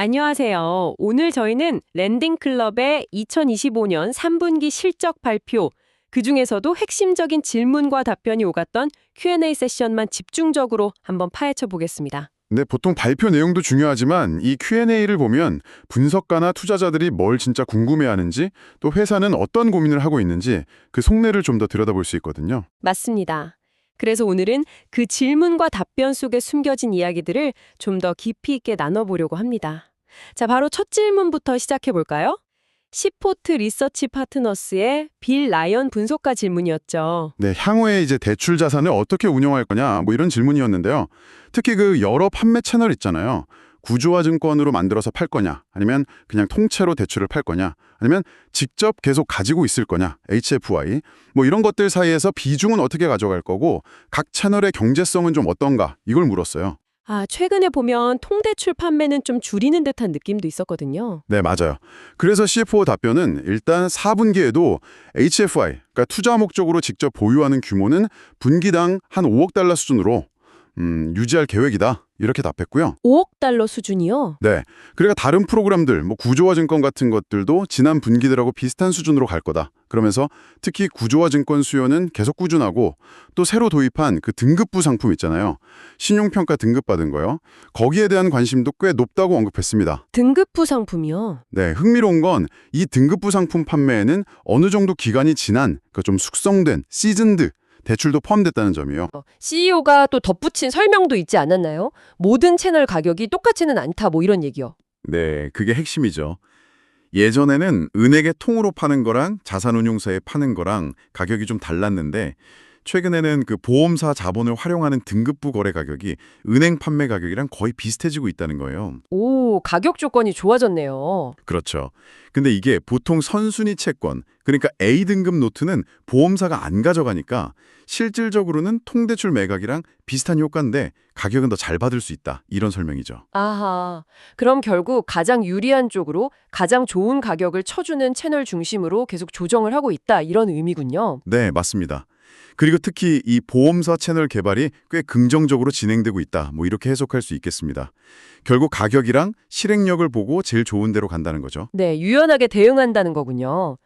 안녕하세요. 오늘 저희는 랜딩클럽의 2025년 3분기 실적 발표, 그중에서도 핵심적인 질문과 답변이 오갔던 Q&A 세션만 집중적으로 한번 파헤쳐 보겠습니다. 네, 보통 발표 내용도 중요하지만 이 Q&A를 보면 분석가나 투자자들이 뭘 진짜 궁금해하는지 또 회사는 어떤 고민을 하고 있는지 그 속내를 좀 더 들여다볼 수 있거든요. 맞습니다. 그래서 오늘은 그 질문과 답변 속에 숨겨진 이야기들을 좀 더 깊이 있게 나눠보려고 합니다. 자, 바로 첫 질문부터 시작해 볼까요? 시포트 리서치 파트너스의 빌 라이언 분석가 질문이었죠. 네, 향후에 이제 대출 자산을 어떻게 운영할 거냐 뭐 이런 질문이었는데요. 특히 그 여러 판매 채널 있잖아요. 구조화 증권으로 만들어서 팔 거냐 아니면 그냥 통째로 대출을 팔 거냐 아니면 직접 계속 가지고 있을 거냐 HFI 뭐 이런 것들 사이에서 비중은 어떻게 가져갈 거고 각 채널의 경제성은 좀 어떤가 이걸 물었어요. 최근에 보면 통대출 판매는 좀 줄이는 듯한 느낌도 있었거든요. 네, 맞아요. 그래서 CFO 답변은 일단 4분기에도 HFI, 그러니까 투자 목적으로 직접 보유하는 규모는 분기당 한 5억 달러 수준으로 유지할 계획이다. 이렇게 답했고요. 5억 달러 수준이요? 네, 그러니까 다른 프로그램들, 뭐 구조화 증권 같은 것들도 지난 분기들하고 비슷한 수준으로 갈 거다. 그러면서 특히 구조화 증권 수요는 계속 꾸준하고 또 새로 도입한 그 등급부 상품 있잖아요. 신용평가 등급받은 거요. 거기에 대한 관심도 꽤 높다고 언급했습니다. 등급부 상품이요? 네, 흥미로운 건 이 등급부 상품 판매에는 어느 정도 기간이 지난, 그 좀 숙성된, 시즌드 대출도 포함됐다는 점이에요. CEO가 또 덧붙인 설명도 있지 않았나요? 모든 채널 가격이 똑같지는 않다 뭐 이런 얘기요. 네, 그게 핵심이죠. 예전에는 은행에 통으로 파는 거랑 자산운용사에 파는 거랑 가격이 좀 달랐는데 최근에는 그 보험사 자본을 활용하는 등급부 거래 가격이 은행 판매 가격이랑 거의 비슷해지고 있다는 거예요. 오, 가격 조건이 좋아졌네요. 그렇죠. 근데 이게 보통 선순위 채권, 그러니까 A등급 노트는 보험사가 안 가져가니까 실질적으로는 통대출 매각이랑 비슷한 효과인데 가격은 더 잘 받을 수 있다. 이런 설명이죠. 아하, 그럼 결국 가장 유리한 쪽으로 가장 좋은 가격을 쳐주는 채널 중심으로 계속 조정을 하고 있다 이런 의미군요. 네, 맞습니다. 그리고 특히 이 보험사 채널 개발이 꽤 긍정적으로 진행되고 있다. 뭐 이렇게 해석할 수 있겠습니다. 결국 가격이랑 실행력을 보고 제일 좋은 데로 간다는 거죠. 네, 유연하게 대응한다는 거군요.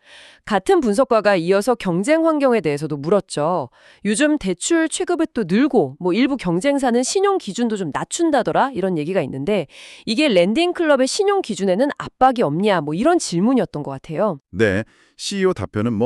같은 분석가가 이어서 경쟁 환경에 대해서도 물었죠. 요즘 대출 취급이 또 늘고 뭐 일부 경쟁사는 신용 기준도 좀 낮춘다더라 이런 얘기가 있는데 이게 랜딩클럽의 신용 기준에는 압박이 없냐 뭐 이런 질문이었던 것 같아요. 네, CEO 답변은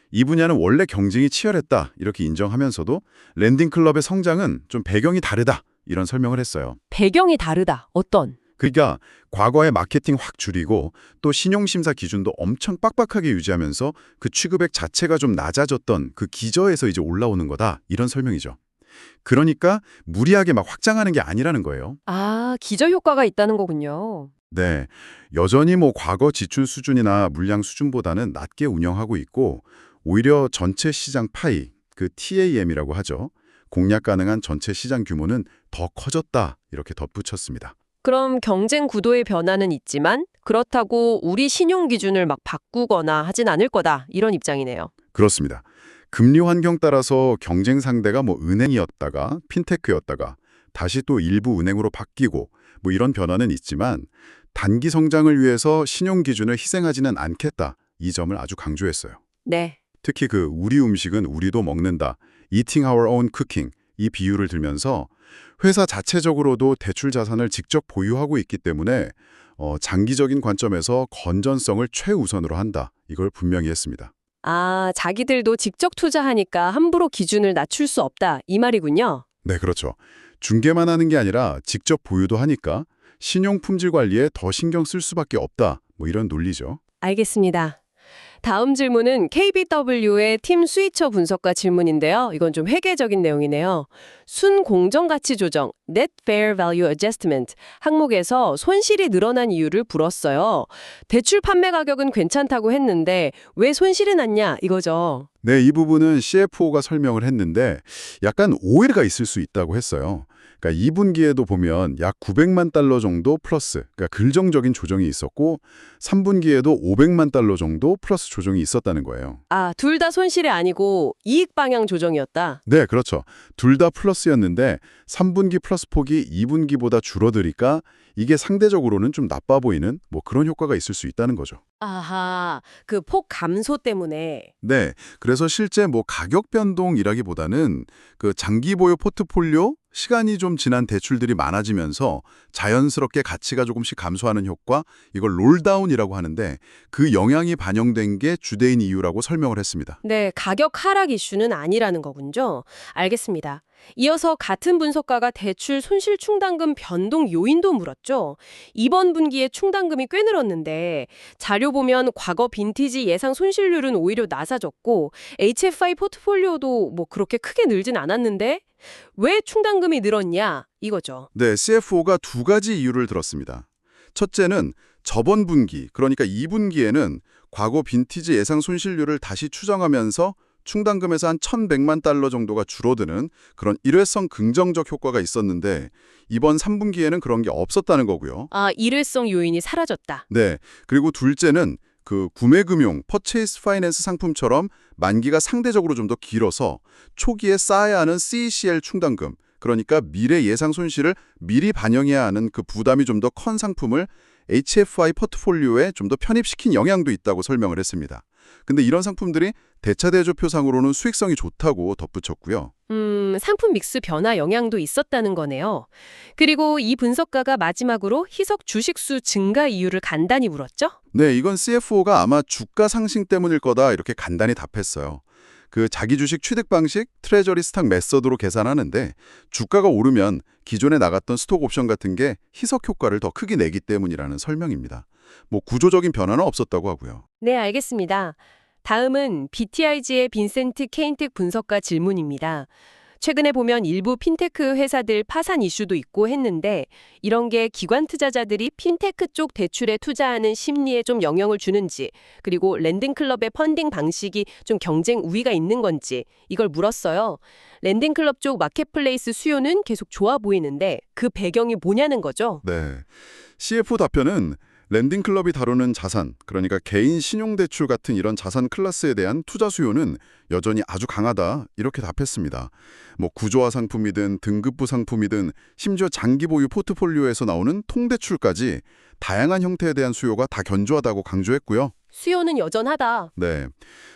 이 분야는 원래 경쟁이 치열했다 이렇게 인정하면서도 랜딩클럽의 성장은 좀 배경이 다르다 이런 설명을 했어요. 배경이 다르다. 어떤? 그러니까 과거에 마케팅 확 줄이고 또 신용심사 기준도 엄청 빡빡하게 유지하면서 그 취급액 자체가 좀 낮아졌던 그 기저에서 이제 올라오는 거다 이런 설명이죠. 그러니까 무리하게 막 확장하는 게 아니라는 거예요. 기저 효과가 있다는 거군요. 네, 여전히 과거 지출 수준이나 물량 수준보다는 낮게 운영하고 있고 오히려 전체 시장 파이, 그 TAM이라고 하죠. 공략 가능한 전체 시장 규모는 더 커졌다 이렇게 덧붙였습니다. 그럼 경쟁 구도의 변화는 있지만 그렇다고 우리 신용 기준을 막 바꾸거나 하진 않을 거다 이런 입장이네요. 그렇습니다. 금리 환경 따라서 경쟁 상대가 은행이었다가 핀테크였다가 다시 또 일부 은행으로 바뀌고 이런 변화는 있지만 단기 성장을 위해서 신용 기준을 희생하지는 않겠다. 이 점을 아주 강조했어요. 네. 특히 그 우리 음식은 우리도 먹는다. Eating our own cooking. 이 비유를 들면서 회사 자체적으로도 대출 자산을 직접 보유하고 있기 때문에 장기적인 관점에서 건전성을 최우선으로 한다. 이걸 분명히 했습니다. 자기들도 직접 투자하니까 함부로 기준을 낮출 수 없다 이 말이군요. 네, 그렇죠. 중개만 하는 게 아니라 직접 보유도 하니까 신용 품질 관리에 더 신경 쓸 수밖에 없다. 이런 논리죠. 알겠습니다. 다음 질문은 KBW의 팀 스위처 분석가 질문인데요. 이건 좀 회계적인 내용이네요. 순공정가치 조정, Net Fair Value Adjustment 항목에서 손실이 늘어난 이유를 물었어요. 대출 판매 가격은 괜찮다고 했는데 왜 손실이 났냐 이거죠. 네, 이 부분은 CFO가 설명을 했는데 약간 오해가 있을 수 있다고 했어요. 그러니까 2분기에도 보면 약 900만 달러 정도 플러스, 그러니까 긍정적인 조정이 있었고 3분기에도 500만 달러 정도 플러스 조정이 있었다는 거예요. 아, 둘 다 손실이 아니고 이익 방향 조정이었다. 네, 그렇죠. 둘 다 플러스였는데 3분기 플러스 폭이 2분기보다 줄어드니까 이게 상대적으로는 좀 나빠 보이는 뭐 그런 효과가 있을 수 있다는 거죠. 아하, 그 폭 감소 때문에. 네, 그래서 실제 뭐 가격 변동이라기보다는 그 장기 보유 포트폴리오, 시간이 좀 지난 대출들이 많아지면서 자연스럽게 가치가 조금씩 감소하는 효과, 이걸 롤다운이라고 하는데 그 영향이 반영된 게 주된 이유라고 설명을 했습니다. 네, 가격 하락 이슈는 아니라는 거군요. 알겠습니다. 이어서 같은 분석가가 대출 손실 충당금 변동 요인도 물었죠. 이번 분기에 충당금이 꽤 늘었는데 자료 보면 과거 빈티지 예상 손실률은 오히려 낮아졌고 HFI 포트폴리오도 뭐 그렇게 크게 늘진 않았는데 왜 충당금이 늘었냐 이거죠. 네, CFO가 두 가지 이유를 들었습니다. 첫째는 저번 분기, 그러니까 2분기에는 과거 빈티지 예상 손실률을 다시 추정하면서 충당금에서 한 1,100만 달러 정도가 줄어드는 그런 일회성 긍정적 효과가 있었는데 이번 3분기에는 그런 게 없었다는 거고요. 아, 일회성 요인이 사라졌다. 네, 그리고 둘째는 그 구매금융, 퍼체이스 파이낸스 상품처럼 만기가 상대적으로 좀 더 길어서 초기에 쌓아야 하는 CECL 충당금, 그러니까 미래 예상 손실을 미리 반영해야 하는 그 부담이 좀 더 큰 상품을 HFI 포트폴리오에 좀 더 편입시킨 영향도 있다고 설명을 했습니다. 근데 이런 상품들이 대차대조표상으로는 수익성이 좋다고 덧붙였고요. 상품 믹스 변화 영향도 있었다는 거네요. 그리고 이 분석가가 마지막으로 희석 주식수 증가 이유를 간단히 물었죠? 네, 이건 CFO가 아마 주가 상승 때문일 거다 이렇게 간단히 답했어요. 그 자기 주식 취득 방식 트레저리 스탁 메서드로 계산하는데 주가가 오르면 기존에 나갔던 스톡 옵션 같은 게 희석 효과를 더 크게 내기 때문이라는 설명입니다. 뭐 구조적인 변화는 없었다고 하고요. 네, 알겠습니다. 다음은 BTIG의 빈센트 케인텍 분석가 질문입니다. 최근에 보면 일부 핀테크 회사들 파산 이슈도 있고 했는데 이런 게 기관 투자자들이 핀테크 쪽 대출에 투자하는 심리에 좀 영향을 주는지 그리고 랜딩클럽의 펀딩 방식이 좀 경쟁 우위가 있는 건지 이걸 물었어요. 랜딩클럽 쪽 마켓플레이스 수요는 계속 좋아 보이는데 그 배경이 뭐냐는 거죠. 네, CFO 답변은 랜딩클럽이 다루는 자산, 그러니까 개인 신용대출 같은 이런 자산 클래스에 대한 투자 수요는 여전히 아주 강하다 이렇게 답했습니다. 뭐 구조화 상품이든 등급부 상품이든 심지어 장기 보유 포트폴리오에서 나오는 통대출까지 다양한 형태에 대한 수요가 다 견조하다고 강조했고요. 수요는 여전하다. 네,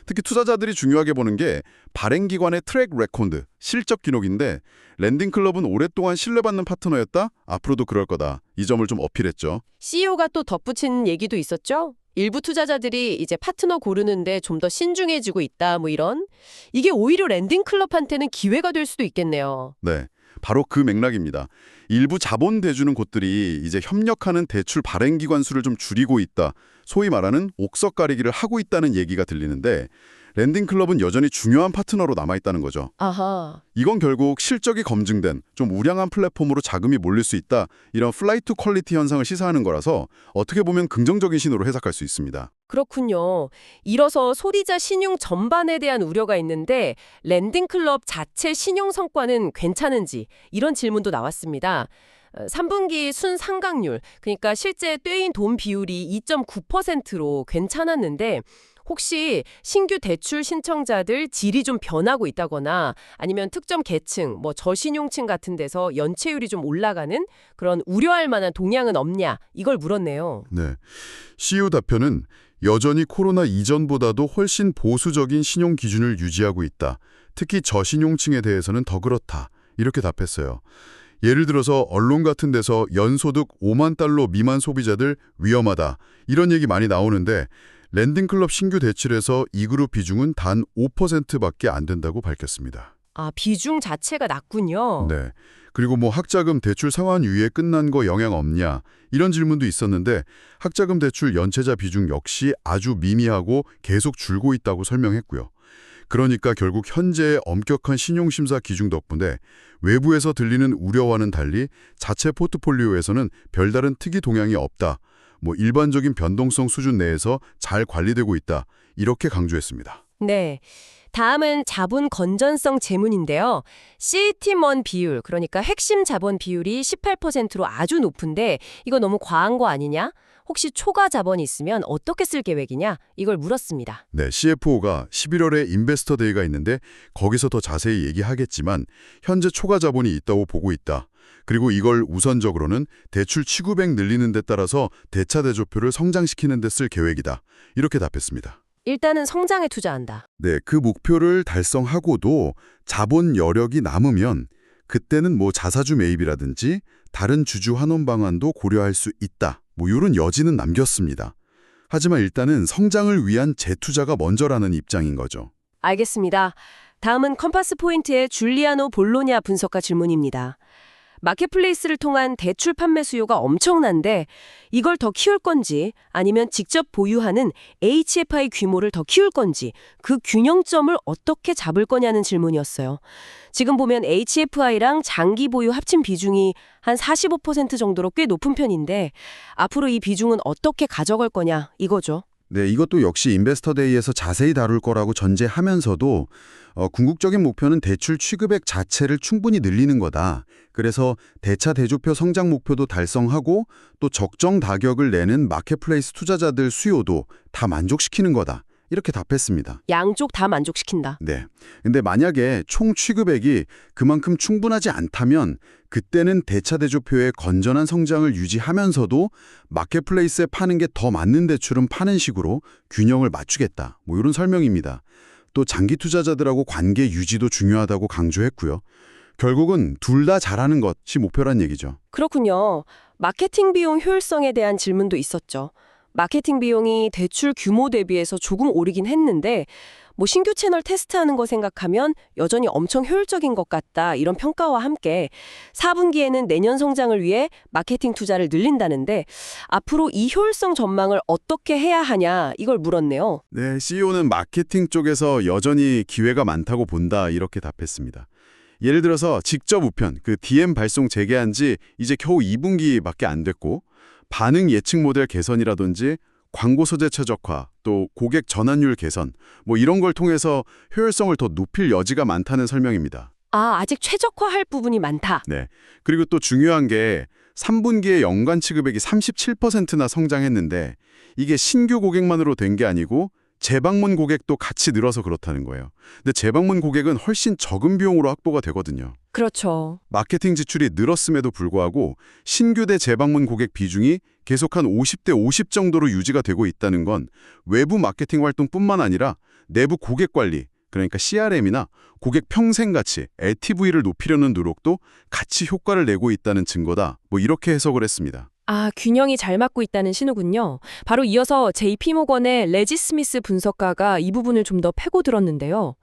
특히 투자자들이 중요하게 보는 게 발행기관의 트랙 레코드, 실적 기록인데 랜딩클럽은 오랫동안 신뢰받는 파트너였다? 앞으로도 그럴 거다. 이 점을 좀 어필했죠. CEO가 또 덧붙인 얘기도 있었죠? 일부 투자자들이 이제 파트너 고르는데 좀 더 신중해지고 있다 뭐 이런. 이게 오히려 랜딩클럽한테는 기회가 될 수도 있겠네요. 네, 바로 그 맥락입니다. 일부 자본 대주는 곳들이 이제 협력하는 대출 발행기관 수를 좀 줄이고 있다. 소위 말하는 옥석 가리기를 하고 있다는 얘기가 들리는데 랜딩클럽은 여전히 중요한 파트너로 남아있다는 거죠. 아하. 이건 결국 실적이 검증된 좀 우량한 플랫폼으로 자금이 몰릴 수 있다. 이런 플라이트 투 퀄리티 현상을 시사하는 거라서 어떻게 보면 긍정적인 신호로 해석할 수 있습니다. 그렇군요. 이뤄서 소비자 신용 전반에 대한 우려가 있는데 랜딩클럽 자체 신용 성과는 괜찮은지 이런 질문도 나왔습니다. 3분기 순상각률, 그러니까 실제 떼인 돈 비율이 2.9%로 괜찮았는데 혹시 신규 대출 신청자들 질이 좀 변하고 있다거나 아니면 특정 계층, 뭐 저신용층 같은 데서 연체율이 좀 올라가는 그런 우려할 만한 동향은 없냐 이걸 물었네요. 네, CEO 답변은 여전히 코로나 이전보다도 훨씬 보수적인 신용 기준을 유지하고 있다. 특히 저신용층에 대해서는 더 그렇다. 이렇게 답했어요. 예를 들어서 언론 같은 데서 연소득 5만 달러 미만 소비자들 위험하다. 이런 얘기 많이 나오는데 랜딩클럽 신규 대출에서 이 그룹 비중은 단 5%밖에 안 된다고 밝혔습니다. 아, 비중 자체가 낮군요. 네. 그리고 뭐 학자금 대출 상환 유예 끝난 거 영향 없냐 이런 질문도 있었는데 학자금 대출 연체자 비중 역시 아주 미미하고 계속 줄고 있다고 설명했고요. 그러니까 결국 현재의 엄격한 신용심사 기준 덕분에 외부에서 들리는 우려와는 달리 자체 포트폴리오에서는 별다른 특이 동향이 없다. 뭐 일반적인 변동성 수준 내에서 잘 관리되고 있다. 이렇게 강조했습니다. 네. 다음은 자본 건전성 재문인데요. CET1 비율, 그러니까 핵심 자본 비율이 18%로 아주 높은데 이거 너무 과한 거 아니냐? 혹시 초과 자본이 있으면 어떻게 쓸 계획이냐? 이걸 물었습니다. 네, CFO가 11월에 인베스터 데이가 있는데 거기서 더 자세히 얘기하겠지만 현재 초과 자본이 있다고 보고 있다. 그리고 이걸 우선적으로는 대출 취급액 늘리는 데 따라서 대차대조표를 성장시키는 데 쓸 계획이다. 이렇게 답했습니다. 일단은 성장에 투자한다. 네, 그 목표를 달성하고도 자본 여력이 남으면 그때는 뭐 자사주 매입이라든지 다른 주주 환원 방안도 고려할 수 있다. 뭐 이런 여지는 남겼습니다. 하지만 일단은 성장을 위한 재투자가 먼저라는 입장인 거죠. 알겠습니다. 다음은 컴파스 포인트의 줄리아노 볼로냐 분석가 질문입니다. 마켓플레이스를 통한 대출 판매 수요가 엄청난데 이걸 더 키울 건지 아니면 직접 보유하는 HFI 규모를 더 키울 건지 그 균형점을 어떻게 잡을 거냐는 질문이었어요. 지금 보면 HFI랑 장기 보유 합친 비중이 한 45% 정도로 꽤 높은 편인데 앞으로 이 비중은 어떻게 가져갈 거냐 이거죠. 네, 이것도 역시 인베스터 데이에서 자세히 다룰 거라고 전제하면서도 궁극적인 목표는 대출 취급액 자체를 충분히 늘리는 거다. 그래서 대차 대조표 성장 목표도 달성하고 또 적정 가격을 내는 마켓플레이스 투자자들 수요도 다 만족시키는 거다. 이렇게 답했습니다. 양쪽 다 만족시킨다. 네. 근데 만약에 총 취급액이 그만큼 충분하지 않다면 그때는 대차 대조표의 건전한 성장을 유지하면서도 마켓플레이스에 파는 게 더 맞는 대출은 파는 식으로 균형을 맞추겠다. 뭐 이런 설명입니다. 또 장기 투자자들하고 관계 유지도 중요하다고 강조했고요. 결국은 둘 다 잘하는 것이 목표란 얘기죠. 그렇군요. 마케팅 비용 효율성에 대한 질문도 있었죠. 마케팅 비용이 대출 규모 대비해서 조금 오르긴 했는데 뭐 신규 채널 테스트하는 거 생각하면 여전히 엄청 효율적인 것 같다 이런 평가와 함께 4분기에는 내년 성장을 위해 마케팅 투자를 늘린다는데 앞으로 이 효율성 전망을 어떻게 해야 하냐 이걸 물었네요. 네, CEO는 마케팅 쪽에서 여전히 기회가 많다고 본다 이렇게 답했습니다. 예를 들어서 직접 우편, 그 DM 발송 재개한 지 이제 겨우 2분기밖에 안 됐고 반응 예측 모델 개선이라든지 광고 소재 최적화, 또 고객 전환율 개선, 뭐 이런 걸 통해서 효율성을 더 높일 여지가 많다는 설명입니다. 아직 최적화할 부분이 많다. 네. 그리고 또 중요한 게 3분기에 연간 취급액이 37%나 성장했는데 이게 신규 고객만으로 된 게 아니고 재방문 고객도 같이 늘어서 그렇다는 거예요. 근데 재방문 고객은 훨씬 적은 비용으로 확보가 되거든요. 그렇죠. 마케팅 지출이 늘었음에도 불구하고 신규 대 재방문 고객 비중이 계속 한 50대 50 정도로 유지가 되고 있다는 건 외부 마케팅 활동뿐만 아니라 내부 고객 관리, 그러니까 CRM이나 고객 평생 가치, LTV를 높이려는 노력도 같이 효과를 내고 있다는 증거다. 뭐 이렇게 해석을 했습니다. 균형이 잘 맞고 있다는 신호군요. 바로 이어서 JP모건의 레지 스미스 분석가가 이 부분을 좀 더 패고 들었는데요.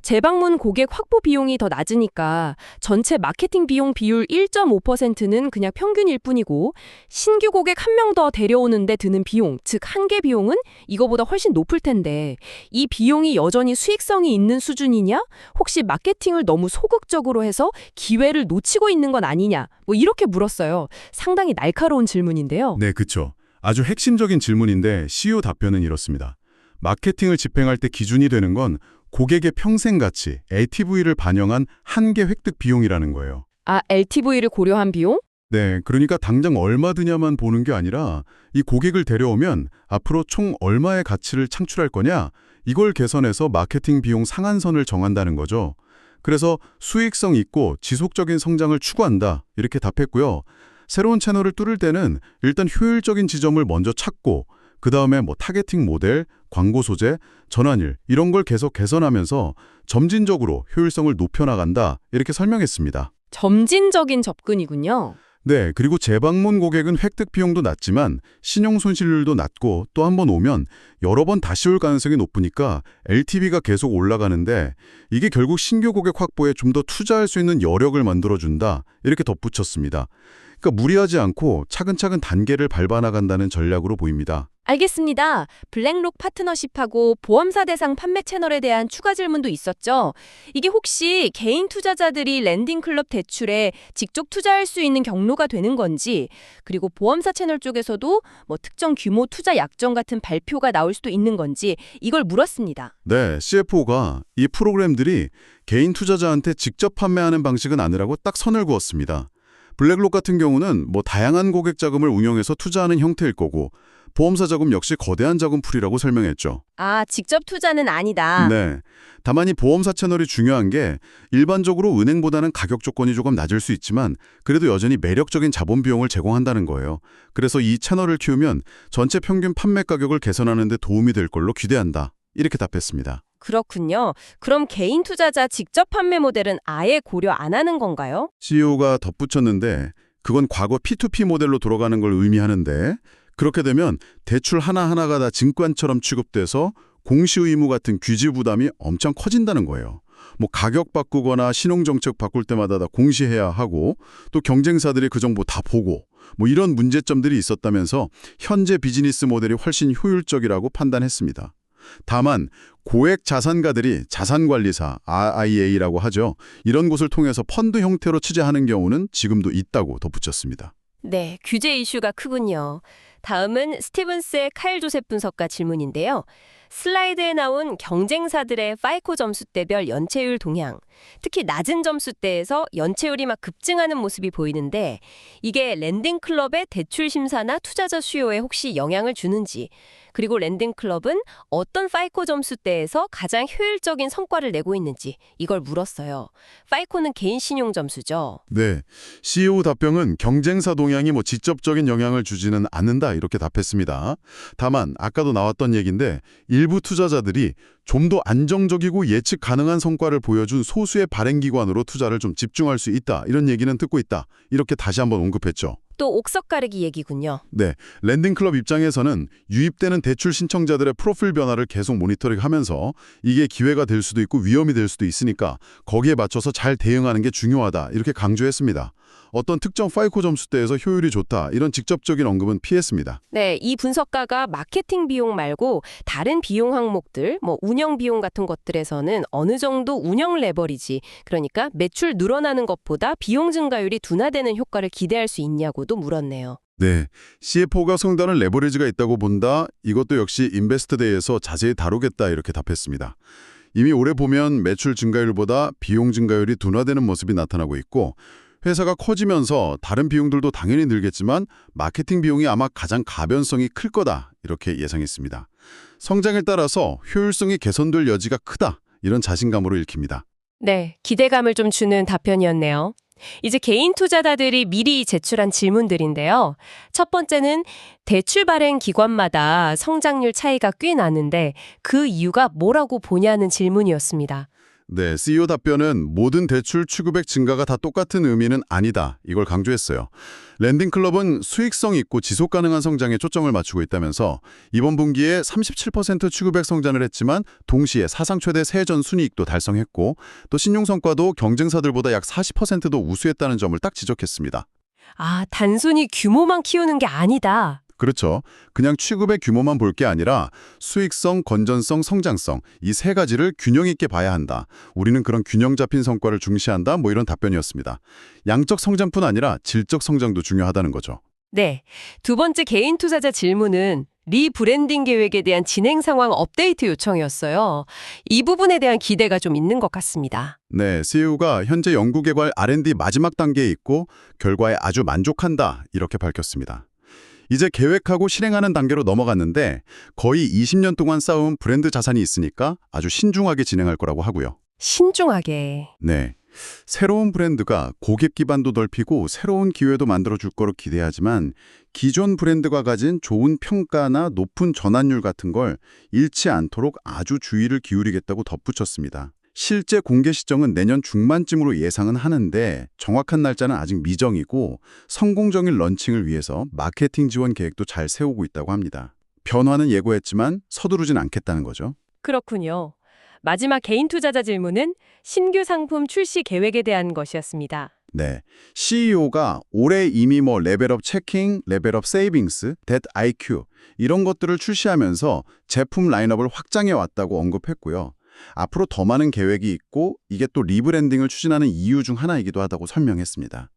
재방문 고객 확보 비용이 더 낮으니까 전체 마케팅 비용 비율 1.5%는 그냥 평균일 뿐이고 신규 고객 한 명 더 데려오는데 드는 비용, 즉 한계 비용은 이거보다 훨씬 높을 텐데 이 비용이 여전히 수익성이 있는 수준이냐? 혹시 마케팅을 너무 소극적으로 해서 기회를 놓치고 있는 건 아니냐? 뭐 이렇게 물었어요. 상당히 날카로운 질문인데요. 네, 그렇죠. 아주 핵심적인 질문인데 CEO 답변은 이렇습니다. 마케팅을 집행할 때 기준이 되는 건 고객의 평생 가치, LTV를 반영한 한계 획득 비용이라는 거예요. LTV를 고려한 비용? 네, 그러니까 당장 얼마 드냐만 보는 게 아니라 이 고객을 데려오면 앞으로 총 얼마의 가치를 창출할 거냐, 이걸 개선해서 마케팅 비용 상한선을 정한다는 거죠. 그래서 수익성 있고 지속적인 성장을 추구한다, 이렇게 답했고요. 새로운 채널을 뚫을 때는 일단 효율적인 지점을 먼저 찾고 그 다음에 뭐 타겟팅 모델, 광고 소재, 전환율 이런 걸 계속 개선하면서 점진적으로 효율성을 높여나간다 이렇게 설명했습니다. 점진적인 접근이군요. 네, 그리고 재방문 고객은 획득 비용도 낮지만 신용 손실률도 낮고 또 한 번 오면 여러 번 다시 올 가능성이 높으니까 LTV가 계속 올라가는데 이게 결국 신규 고객 확보에 좀 더 투자할 수 있는 여력을 만들어준다 이렇게 덧붙였습니다. 그러니까 무리하지 않고 차근차근 단계를 밟아 나간다는 전략으로 보입니다. 알겠습니다. 블랙록 파트너십하고 보험사 대상 판매 채널에 대한 추가 질문도 있었죠. 이게 혹시 개인 투자자들이 랜딩클럽 대출에 직접 투자할 수 있는 경로가 되는 건지, 그리고 보험사 채널 쪽에서도 뭐 특정 규모 투자 약정 같은 발표가 나올 수도 있는 건지 이걸 물었습니다. 네, CFO가 이 프로그램들이 개인 투자자한테 직접 판매하는 방식은 아니라고 딱 선을 그었습니다. 블랙록 같은 경우는 뭐 다양한 고객 자금을 운용해서 투자하는 형태일 거고 보험사 자금 역시 거대한 자금풀이라고 설명했죠. 아, 직접 투자는 아니다. 네. 다만 이 보험사 채널이 중요한 게 일반적으로 은행보다는 가격 조건이 조금 낮을 수 있지만 그래도 여전히 매력적인 자본 비용을 제공한다는 거예요. 그래서 이 채널을 키우면 전체 평균 판매 가격을 개선하는 데 도움이 될 걸로 기대한다. 이렇게 답했습니다. 그렇군요. 그럼 개인 투자자 직접 판매 모델은 아예 고려 안 하는 건가요? CEO가 덧붙였는데 그건 과거 P2P 모델로 돌아가는 걸 의미하는데 그렇게 되면 대출 하나하나가 다 증권처럼 취급돼서 공시 의무 같은 규제 부담이 엄청 커진다는 거예요. 뭐 가격 바꾸거나 신용정책 바꿀 때마다 다 공시해야 하고 또 경쟁사들이 그 정보 다 보고 뭐 이런 문제점들이 있었다면서 현재 비즈니스 모델이 훨씬 효율적이라고 판단했습니다. 다만 고액 자산가들이 자산관리사, RIA라고 하죠. 이런 곳을 통해서 펀드 형태로 취재하는 경우는 지금도 있다고 덧붙였습니다. 네, 규제 이슈가 크군요. 다음은 스티븐스의 카일 조셉 분석가 질문인데요. 슬라이드에 나온 경쟁사들의 파이코 점수대별 연체율 동향, 특히 낮은 점수대에서 연체율이 막 급증하는 모습이 보이는데 이게 랜딩클럽의 대출 심사나 투자자 수요에 혹시 영향을 주는지, 그리고 랜딩클럽은 어떤 파이코 점수대에서 가장 효율적인 성과를 내고 있는지 이걸 물었어요. 파이코는 개인 신용 점수죠. 네, CEO 답변은 경쟁사 동향이 뭐 직접적인 영향을 주지는 않는다 이렇게 답했습니다. 다만 아까도 나왔던 얘기인데 일부 투자자들이 좀 더 안정적이고 예측 가능한 성과를 보여준 소수의 발행기관으로 투자를 좀 집중할 수 있다. 이런 얘기는 듣고 있다. 이렇게 다시 한번 언급했죠. 또 옥석 가르기 얘기군요. 네, 랜딩클럽 입장에서는 유입되는 대출 신청자들의 프로필 변화를 계속 모니터링하면서 이게 기회가 될 수도 있고 위험이 될 수도 있으니까 거기에 맞춰서 잘 대응하는 게 중요하다. 이렇게 강조했습니다. 어떤 특정 파이코 점수대에서 효율이 좋다. 이런 직접적인 언급은 피했습니다. 네, 이 분석가가 마케팅 비용 말고 다른 비용 항목들, 뭐 운영 비용 같은 것들에서는 어느 정도 운영 레버리지, 그러니까 매출 늘어나는 것보다 비용 증가율이 둔화되는 효과를 기대할 수 있냐고도 물었네요. 네, CFO가 성단을 레버리지가 있다고 본다. 이것도 역시 인베스트데이에서 자세히 다루겠다 이렇게 답했습니다. 이미 올해 보면 매출 증가율보다 비용 증가율이 둔화되는 모습이 나타나고 있고 회사가 커지면서 다른 비용들도 당연히 늘겠지만 마케팅 비용이 아마 가장 가변성이 클 거다 이렇게 예상했습니다. 성장에 따라서 효율성이 개선될 여지가 크다 이런 자신감으로 읽힙니다. 네, 기대감을 좀 주는 답변이었네요. 이제 개인 투자자들이 미리 제출한 질문들인데요. 첫 번째는 대출 발행 기관마다 성장률 차이가 꽤 나는데 그 이유가 뭐라고 보냐는 질문이었습니다. 네, CEO 답변은 모든 대출 취급액 증가가 다 똑같은 의미는 아니다. 이걸 강조했어요. 랜딩클럽은 수익성 있고 지속 가능한 성장에 초점을 맞추고 있다면서 이번 분기에 37% 취급액 성장을 했지만 동시에 사상 최대 세전 순이익도 달성했고 또 신용 성과도 경쟁사들보다 약 40%도 우수했다는 점을 딱 지적했습니다. 아, 단순히 규모만 키우는 게 아니다. 그렇죠. 그냥 취급의 규모만 볼 게 아니라 수익성, 건전성, 성장성 이 세 가지를 균형 있게 봐야 한다. 우리는 그런 균형 잡힌 성과를 중시한다. 뭐 이런 답변이었습니다. 양적 성장뿐 아니라 질적 성장도 중요하다는 거죠. 네, 두 번째 개인 투자자 질문은 리브랜딩 계획에 대한 진행 상황 업데이트 요청이었어요. 이 부분에 대한 기대가 좀 있는 것 같습니다. 네, CEO가 현재 연구개발 R&D 마지막 단계에 있고 결과에 아주 만족한다. 이렇게 밝혔습니다. 이제 계획하고 실행하는 단계로 넘어갔는데 거의 20년 동안 쌓아온 브랜드 자산이 있으니까 아주 신중하게 진행할 거라고 하고요. 신중하게. 네, 새로운 브랜드가 고객 기반도 넓히고 새로운 기회도 만들어줄 거로 기대하지만 기존 브랜드가 가진 좋은 평가나 높은 전환율 같은 걸 잃지 않도록 아주 주의를 기울이겠다고 덧붙였습니다. 실제 공개 시점은 내년 중반쯤으로 예상은 하는데 정확한 날짜는 아직 미정이고 성공적인 런칭을 위해서 마케팅 지원 계획도 잘 세우고 있다고 합니다. 변화는 예고했지만 서두르진 않겠다는 거죠. 그렇군요. 마지막 개인 투자자 질문은 신규 상품 출시 계획에 대한 것이었습니다. 네, CEO가 올해 이미 뭐 레벨업 체킹, 레벨업 세이빙스, 데트 IQ 이런 것들을 출시하면서 제품 라인업을 확장해 왔다고 언급했고요. 앞으로 더 많은 계획이 있고 이게 또 리브랜딩을 추진하는 이유 중 하나이기도 하다고 설명했습니다.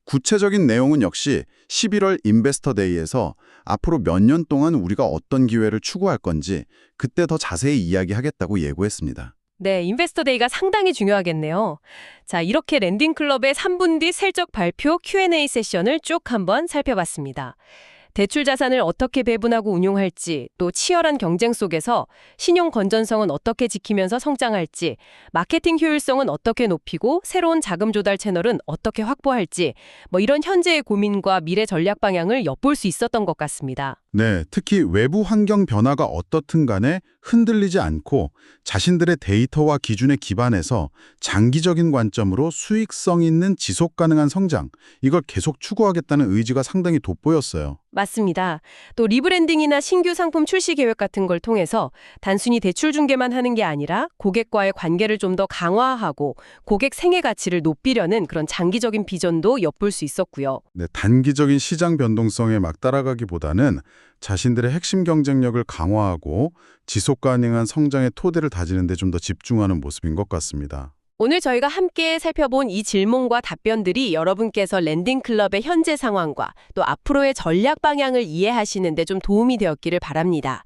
구체적인 내용은 역시 11월 인베스터 데이에서 앞으로 몇 년 동안 우리가 어떤 기회를 추구할 건지 그때 더 자세히 이야기하겠다고 예고했습니다. 네, 인베스터 데이가 상당히 중요하겠네요. 자, 이렇게 랜딩클럽의 3분 뒤 실적 발표 Q&A 세션을 쭉 한번 살펴봤습니다. 대출 자산을 어떻게 배분하고 운용할지, 또 치열한 경쟁 속에서 신용 건전성은 어떻게 지키면서 성장할지, 마케팅 효율성은 어떻게 높이고 새로운 자금 조달 채널은 어떻게 확보할지, 뭐 이런 현재의 고민과 미래 전략 방향을 엿볼 수 있었던 것 같습니다. 네, 특히 외부 환경 변화가 어떻든 간에 흔들리지 않고 자신들의 데이터와 기준에 기반해서 장기적인 관점으로 수익성 있는 지속 가능한 성장, 이걸 계속 추구하겠다는 의지가 상당히 돋보였어요. 맞습니다. 또 리브랜딩이나 신규 상품 출시 계획 같은 걸 통해서 단순히 대출 중개만 하는 게 아니라 고객과의 관계를 좀 더 강화하고 고객 생애 가치를 높이려는 그런 장기적인 비전도 엿볼 수 있었고요. 네, 단기적인 시장 변동성에 막 따라가기보다는 자신들의 핵심 경쟁력을 강화하고 지속 가능한 성장의 토대를 다지는 데 좀 더 집중하는 모습인 것 같습니다. 오늘 저희가 함께 살펴본 이 질문과 답변들이 여러분께서 랜딩클럽의 현재 상황과 또 앞으로의 전략 방향을 이해하시는 데 좀 도움이 되었기를 바랍니다.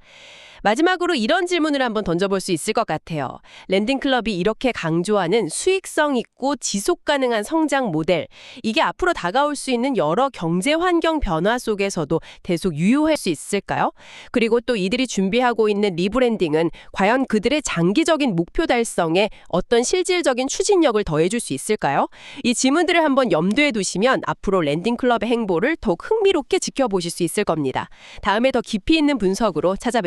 마지막으로 이런 질문을 한번 던져볼 수 있을 것 같아요. 랜딩클럽이 이렇게 강조하는 수익성 있고 지속 가능한 성장 모델, 이게 앞으로 다가올 수 있는 여러 경제 환경 변화 속에서도 계속 유효할 수 있을까요? 그리고 또 이들이 준비하고 있는 리브랜딩은 과연 그들의 장기적인 목표 달성에 어떤 실질적인 추진력을 더해줄 수 있을까요? 이 질문들을 한번 염두에 두시면 앞으로 랜딩클럽의 행보를 더욱 흥미롭게 지켜보실 수 있을 겁니다. 다음에 더 깊이 있는 분석으로 찾아뵙겠습니다.